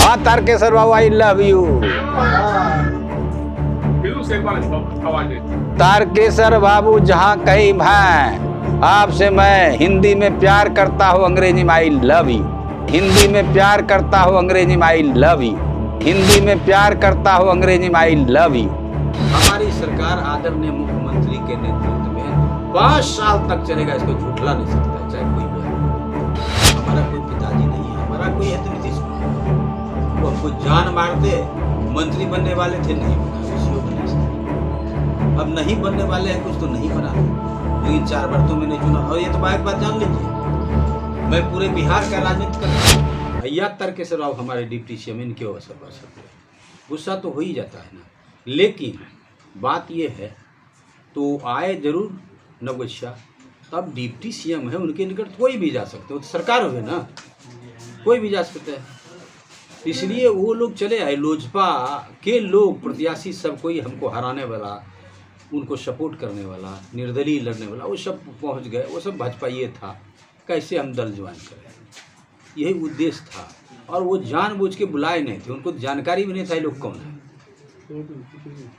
हाँ तारकेश्वर बाबू, I love you. Tarkeshwar बाबू जहाँ कहीं मैं, आपसे मैं हिंदी में प्यार करता हूँ, अंग्रेजी में आई लव यू। हिंदी में प्यार करता हूँ, अंग्रेजी में आई लव यू। हिंदी में प्यार करता हूँ, अंग्रेजी में आई लव यू। हमारी सरकार आदरणीय मुख्यमंत्री के नेतृत्व में 5 साल तक चलेगा, इसको झूठला नहीं सकता चाहे कोई भी। हमारा कोई पिताजी नहीं है, हमारा कोई है तो नीतीश कुमार। वो हमको जान मार दे, मंत्री बनने वाले थे, नहीं बना, किसी को नहीं सकते। अब नहीं बनने वाले हैं कुछ तो नहीं बना, लेकिन 4 बार तो मैंने चुना। और ये तो एक बात जान लीजिए, मैं पूरे बिहार का राजनीति करता हूँ। भैया तारकेश्वर राव हमारे डिप्टी सीएम, इनके असर कर सकते, गुस्सा तो हो ही जाता है ना, लेकिन बात ये है तो आए जरूर नवगछिया। अब डिप्टी सीएम है, उनके निकट कोई भी जा सकते हो, तो सरकार हो ना, कोई भी जा सकता है। इसलिए वो लोग चले आए, लोजपा के लोग प्रत्याशी सब कोई हमको हराने वाला, उनको सपोर्ट करने वाला, निर्दलीय लड़ने वाला, वो सब पहुंच गए। वो सब भाजपा ये था कैसे हम दल ज्वाइन करें, यही उद्देश्य था। और वो जानबूझ के बुलाए नहीं थे, उनको जानकारी भी नहीं था ये लोग कौन है।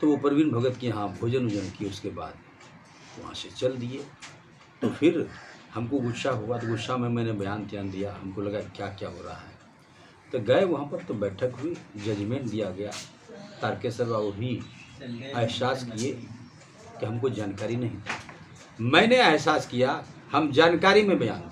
तो वो प्रवीण भगत के यहाँ भोजन वोजन किए, उसके बाद वहाँ से चल दिए। तो फिर हमको गुस्सा हुआ, तो गुस्सा में मैंने बयान दिया, हमको लगा क्या क्या हो रहा है। तो गए वहाँ पर, तो बैठक हुई, जजमेंट दिया गया। तारकेश्वर बाबू भी एहसास किए कि हमको जानकारी नहीं था, मैंने एहसास किया, हम जानकारी में बयान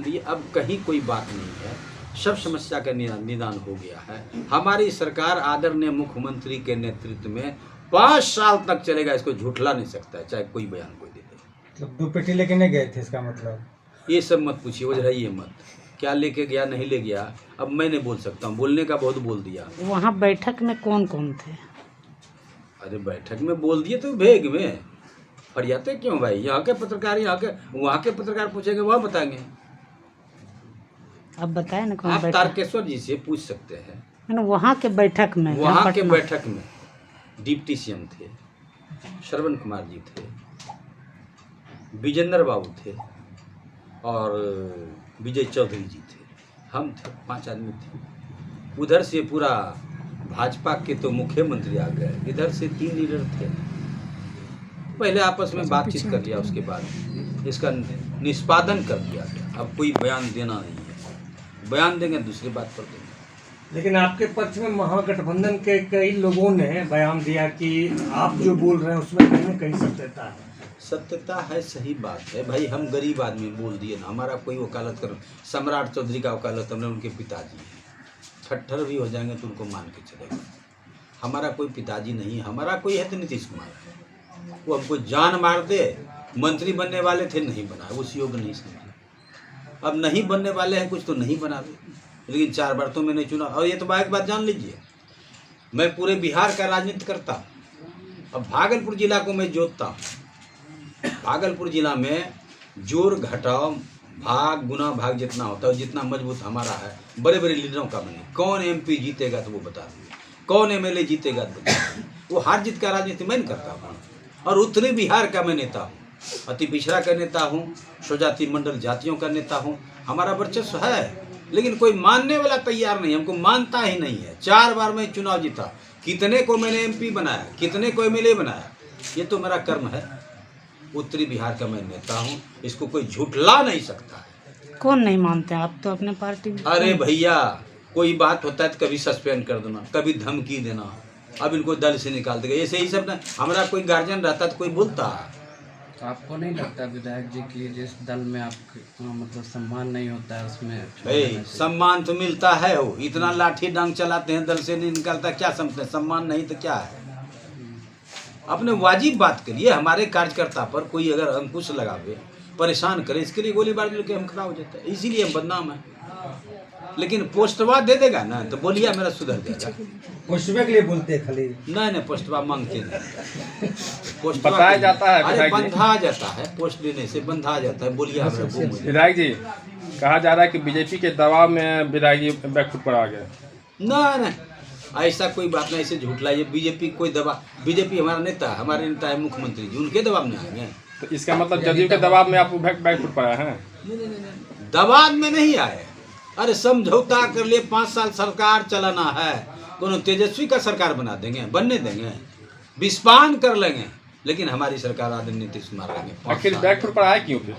दिए। अब कहीं कोई बात नहीं है, सब समस्या का निदान हो गया है। हमारी सरकार आदरणीय मुख्यमंत्री के नेतृत्व में 5 साल तक चलेगा, इसको झूठला नहीं सकता है चाहे कोई बयान कोई दे दे। मतलब 2 पेटी लेके नहीं गए थे, इसका मतलब ये सब मत पूछिए, वो रहिए मत, क्या लेके गया नहीं ले गया अब मैं नहीं बोल सकता हूँ, बोलने का बहुत बोल दिया। वहाँ बैठक में कौन कौन थे? अरे बैठक में बोल दिए तो भेग में फरियाते क्यों भाई? यहाँ के पत्रकार यहाँ के वहाँ के पत्रकार पूछेंगे, वहाँ बताएंगे। अब बताए ना कौन आप बैठक? तारकेश्वर जी से पूछ सकते हैं। मैंने वहाँ के बैठक में, वहाँ के बैठक में डिप्टी सीएम थे, श्रवण कुमार जी थे, विजेंद्र बाबू थे और विजय चौधरी जी थे, हम थे, 5 आदमी थे। उधर से पूरा भाजपा के तो मुख्यमंत्री आ गए, इधर से 3 लीडर थे। पहले आपस में बातचीत कर लिया, उसके बाद इसका निष्पादन कर दिया गया। अब कोई बयान देना नहीं है, बयान देंगे दूसरी बात कर देंगे। लेकिन आपके पक्ष में महागठबंधन के कई लोगों ने बयान दिया कि आप जो बोल रहे हैं उसमें कहीं न कहीं सत्यता है। सत्यता है, सही बात है भाई, हम गरीब आदमी बोल दिए ना, हमारा कोई वकालत कर, सम्राट चौधरी का वकालत हमने, उनके पिताजी हैं, ठट्ठर भी हो जाएंगे तो उनको मान के चलेगा। हमारा कोई पिताजी नहीं, हमारा कोई है तो नीतीश कुमार है। वो हमको जान मार दे, मंत्री बनने वाले थे, नहीं बनाए, उस योग नहीं समझे। अब नहीं बनने वाले हैं कुछ तो नहीं बना दे, लेकिन 4 बार तो मैंने चुना। और ये तो एक बात जान लीजिए, मैं पूरे बिहार का राजनीति करता हूँ। अब भागलपुर जिला को मैं जोतता हूँ, भागलपुर जिला में जोड़ घटाव भाग गुना भाग जितना होता है, जितना मजबूत हमारा है, बड़े बड़े लीडरों का बने। कौन एमपी जीतेगा तो वो बता दीजिए, कौन एमएलए जीतेगा तो बता दीजिए। वो हार जीत का राजनीति मैं नहीं करता हूँ। और उत्तरी बिहार का मैं नेता हूँ, अति पिछड़ा का नेता हूँ, स्वजाति मंडल जातियों का नेता हूँ। हमारा वर्चस्व है, लेकिन कोई मानने वाला तैयार नहीं, हमको मानता ही नहीं है। 4 बार मैं चुनाव जीता, कितने को मैंने एमपी बनाया, कितने को एमएलए बनाया, ये तो मेरा कर्म है। उत्तरी बिहार का मैं नेता हूँ, इसको कोई झूठला नहीं सकता है। कौन नहीं मानते आप तो अपने पार्टी में? अरे भैया, कोई बात होता है तो कभी सस्पेंड कर देना, कभी धमकी देना, अब इनको दल से निकाल देगा, ऐसे ही सब ना। हमारा कोई गार्जियन रहता तो कोई बोलता। तो आपको नहीं लगता विधायक जी की जिस दल में आप मतलब सम्मान नहीं होता है उसमें? भाई सम्मान तो मिलता है, हो इतना लाठी डांग चलाते हैं, दल से नहीं निकलता, क्या समझते हैं? सम्मान नहीं तो क्या है? अपने वाजिब बात करिए। हमारे कार्यकर्ता पर कोई अगर अंकुश लगावे, परेशान करे, इसके लिए गोलीबार मिलकर हम खड़ा हो जाते हैं, इसीलिए हम बदनाम है। लेकिन पोस्टवा दे देगा ना तो बोलिए मेरा सुधर जाएगा। पोस्टवे के लिए बोलते हैं खाली? नहीं, पोस्टवा मांगते नहीं, पोस्टवा बताया जाता है। अरे बंधा जाता है, पोस्ट लेने से बंधा जाता है। बोलिए विधायक जी, कहा जा रहा है कि बीजेपी के दबाव में विधायक जी बैकफुट पर आ गए। नहीं, ऐसा कोई बात नहीं, ऐसे झूठ लाइए। बीजेपी कोई दबाव, बीजेपी हमारा नेता, हमारे नेता है मुख्यमंत्री जी, उनके दबाव में आएंगे। तो इसका मतलब जदयू के दबाव में आप बैकफुट पर आए हैं? दबाव में नहीं आए, अरे समझौता कर लिए 5 साल सरकार चलाना है, कोनो तेजस्वी का सरकार बना देंगे, बनने देंगे, विस्पान कर लेंगे, लेकिन हमारी सरकार आदरणीय नीतीश कुमार रहेंगे। आखिर बैकफुट पर आए क्यों फिर?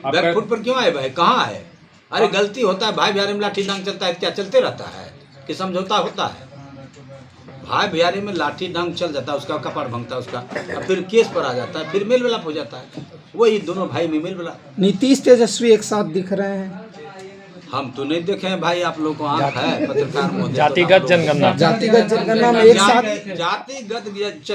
बैकफुट पर क्यों आए भाई? कहाँ है? अरे गलती होता है, भाई बिहारी में लाठी डांग चलता है, क्या चलते रहता है कि समझौता होता है? भाई बिहारी में लाठी डांग चल जाता है, उसका कपाट भंगता है उसका, और फिर केस पर आ जाता है, फिर मेल मिलाप हो जाता है, वही दोनों भाई में मेल मिलाप। नीतीश तेजस्वी एक साथ दिख रहे हैं। हम तो नहीं देखे हैं भाई, आप लोगों को आँख है पत्रकार महोदय। जातिगत जनगणना में एक साथ जातिगत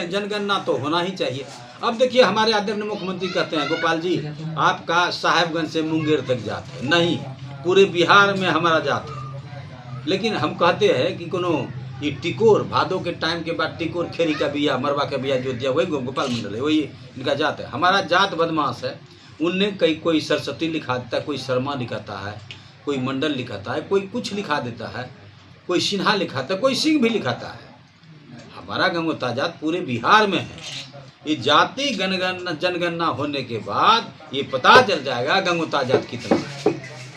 जनगणना तो होना ही चाहिए। अब देखिए हमारे आदरणीय मुख्यमंत्री कहते हैं, गोपाल जी आपका साहेबगंज से मुंगेर तक जात है, नहीं पूरे बिहार में हमारा जात है। लेकिन हम कहते हैं कि कोनो ये टिकोर भादों के टाइम के बाद टिकोर खेरी का बिया, मरवा का बिया जो दिया वही गोपाल मंडल है, वही इनका जात है। हमारा जात बदमाश है, उनने कोई सरस्वती लिखा देता है, कोई शर्मा लिखाता है, कोई मंडल लिखाता है, कोई कुछ लिखा देता है, कोई सिन्हा लिखाता है, कोई सिंह भी लिखाता है। हमारा गंगोता जात पूरे बिहार में है। ये जाति जनगणना होने के बाद ये पता चल जाएगा गंगोता जात कितना,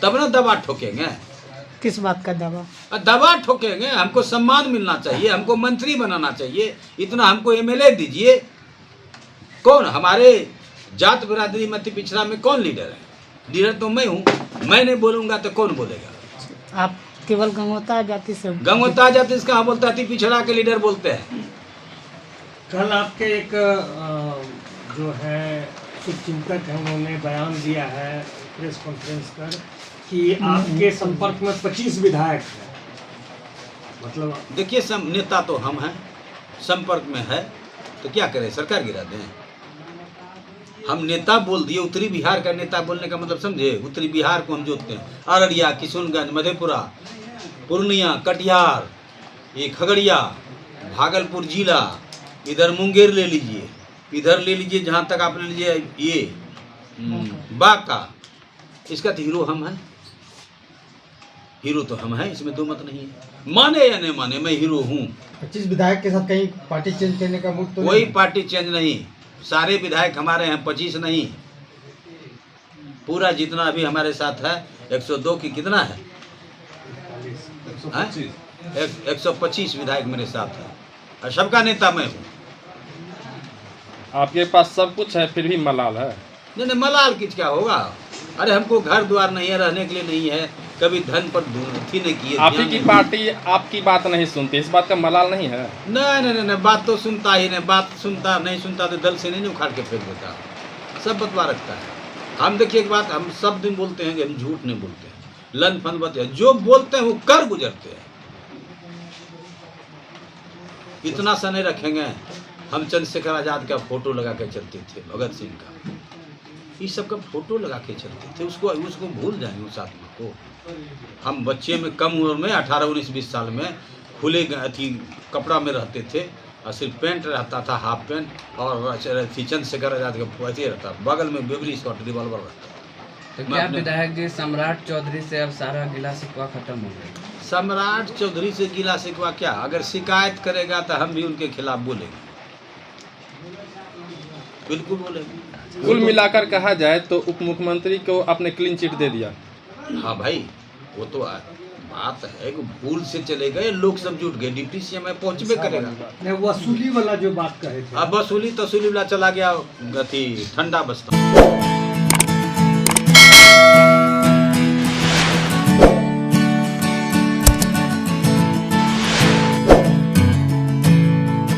तब ना दबा ठोकेंगे। किस बात का दवा? दबा ठोकेंगे। हमको सम्मान मिलना चाहिए, हमको मंत्री बनाना चाहिए, इतना हमको एमएलए दीजिए। कौन हमारे जात बिरादरी मध्य पिछड़ा में कौन लीडर है? लीडर तो मैं हूँ, मैं नहीं बोलूँगा तो कौन बोलेगा? आप केवल गंगोता जाति से? गंगोता जाति इसका हम बोलते अति पिछड़ा के लीडर बोलते हैं। कल आपके एक जो है शुभचिंतक है, उन्होंने बयान दिया है प्रेस कॉन्फ्रेंस कर कि आपके संपर्क में 25 विधायक हैं। मतलब देखिए नेता तो हम हैं, संपर्क में है तो क्या करें, सरकार गिरा दें? हम नेता बोल दिए, उत्तरी बिहार का नेता बोलने का मतलब समझे? उत्तरी बिहार को हम जोतते हैं, अररिया, किशनगंज, मधेपुरा, पूर्णिया, कटिहार, ये खगड़िया, भागलपुर जिला, इधर मुंगेर ले लीजिए, इधर ले लीजिए, जहाँ तक आप ले लीजिए ये बांका, इसका तो हीरो हम हैं। हीरो तो हम हैं, इसमें दो मत नहीं है। माने या नहीं माने, मैं हीरो हूँ। 25 विधायक के साथ कहीं पार्टी चेंज करने का मूड तो कोई पार्टी चेंज नहीं, सारे विधायक हमारे हैं, 25 नहीं। पूरा जितना अभी हमारे साथ है 102 की कितना है? 125 विधायक मेरे साथ है, और सबका नेता मैं हूँ। आपके पास सब कुछ है फिर भी मलाल है? नहीं नहीं, मलाल किस क्या होगा? अरे हमको घर द्वार नहीं है, रहने के लिए नहीं है, कभी धन पर थी नहीं की। आप ही की पार्टी आपकी बात नहीं सुनती, इस बात का मलाल नहीं है? नहीं नहीं नहीं, बात तो सुनता ही नहीं, बात सुनता नहीं सुनता तो दल से नहीं उखाड़ के फेंक देता, सब बतवा रखता है। हम देखिए एक बात, हम सब दिन बोलते हैं कि हम झूठ नहीं बोलते हैं, लन फन बोलते हैं, जो बोलते हैं वो कर गुजरते हैं। इतना सा नहीं रखेंगे, हम चंद्रशेखर आजाद का फोटो लगा के चलते थे, भगत सिंह का, इस सब का फोटो लगा के चलते थे, उसको भूल जाएंगे उस आत्मा को। हम बच्चे में कम उम्र में 18, 19, 20 साल में खुले अथी कपड़ा में रहते थे, और सिर्फ पैंट रहता था, हाफ पैंट, और चंद्रशेखर आजाद का ऐसे रहता, बगल में बेबरी शॉट रिवॉल्वर रहता। तो क्या विधायक जी सम्राट चौधरी से अब सारा गिला शिकवा खत्म हो गया? सम्राट चौधरी से गिला शिकवा क्या? अगर शिकायत करेगा तो हम भी उनके खिलाफ बोलेंगे, बिल्कुल बोलेंगे। कुल मिलाकर कहा जाए तो उप मुख्यमंत्री को आपने क्लीन चिट दे दिया। हाँ भाई, वो तो बात है कि भूल से चले गए, लोग सब जुट गए, डिप्टी सीएम पहुंचबे करेगा। नहीं, वसूली वाला जो बात कहे थे, अब वसूली तसूली वाला चला गया, गति ठंडा बस्ता।